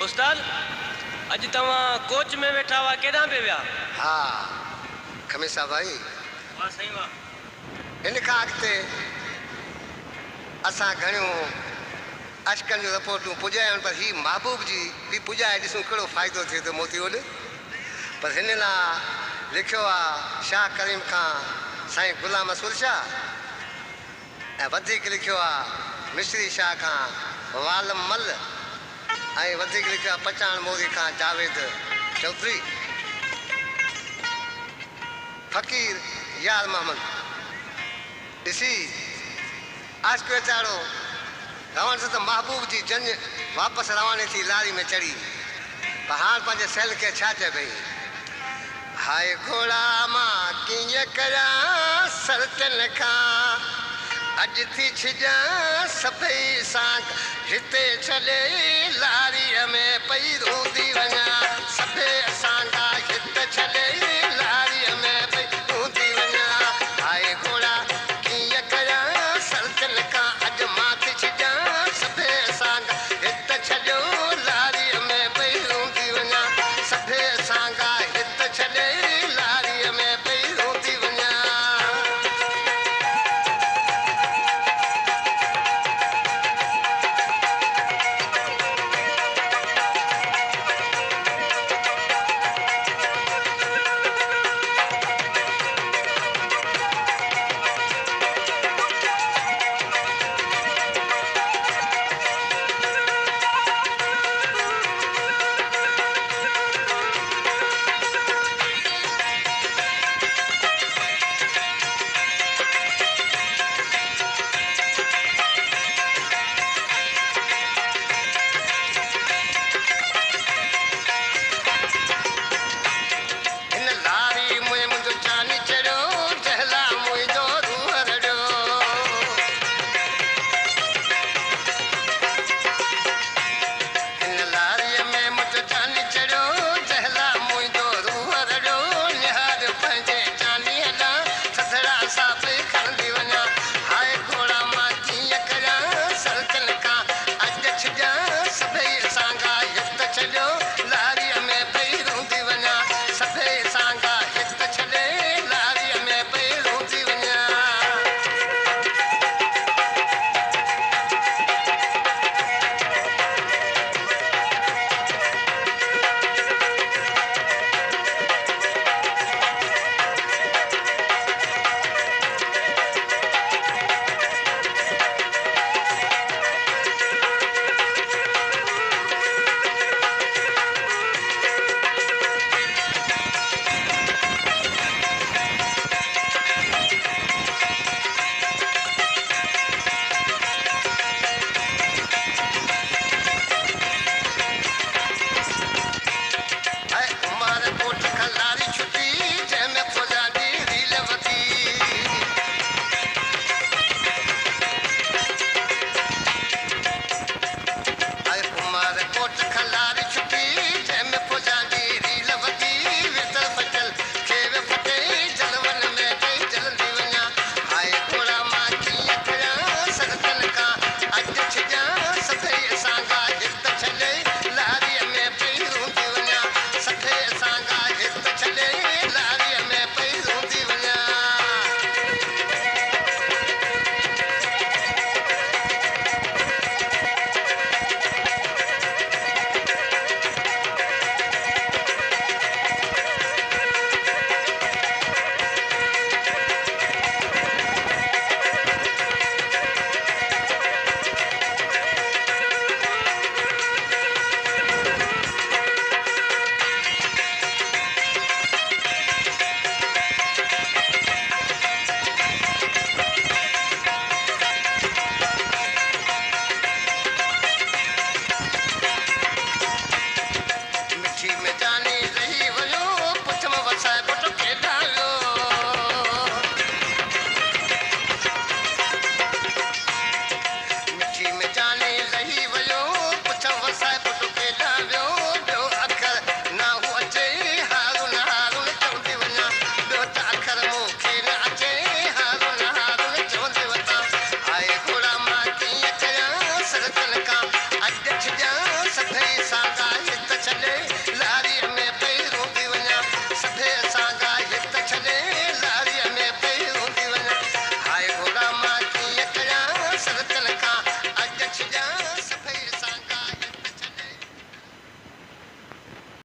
उस्ताद अज तवा कोच में बैठा हुआ केदा पे विया? हाँ खमीसा भाई वाह सही वाह। इन खां अॻिते असां घणियूं अशकनि जूं रिपोर्टूं पुॼायूं पर ही महबूब जी बि पुॼाए ॾिसूं कहिड़ो फ़ाइदो थिए थो मोती वॾु। पर हिन लाइ लिखियो आहे शाह करीम खां साईं गुलाम रसूल शाह ऐं वधीक लिखियो आहे मिस्री शाह खां वालम मल ऐं वधीक लिखियो आहे पचाण मोदी खां जावेद चौधरी। फ़कीर यार मोहम्मद ॾिसी आशिक़ वेचारो रवण सां त महबूब जी जंज वापसि रवानी थी लारी में चढ़ी पर हाणे पंहिंजे सेल खे छा चए पई हाय घोड़ा मां कीअं कयां सरतन खां अॼु थी छिॼां सभई सां हिते छॾे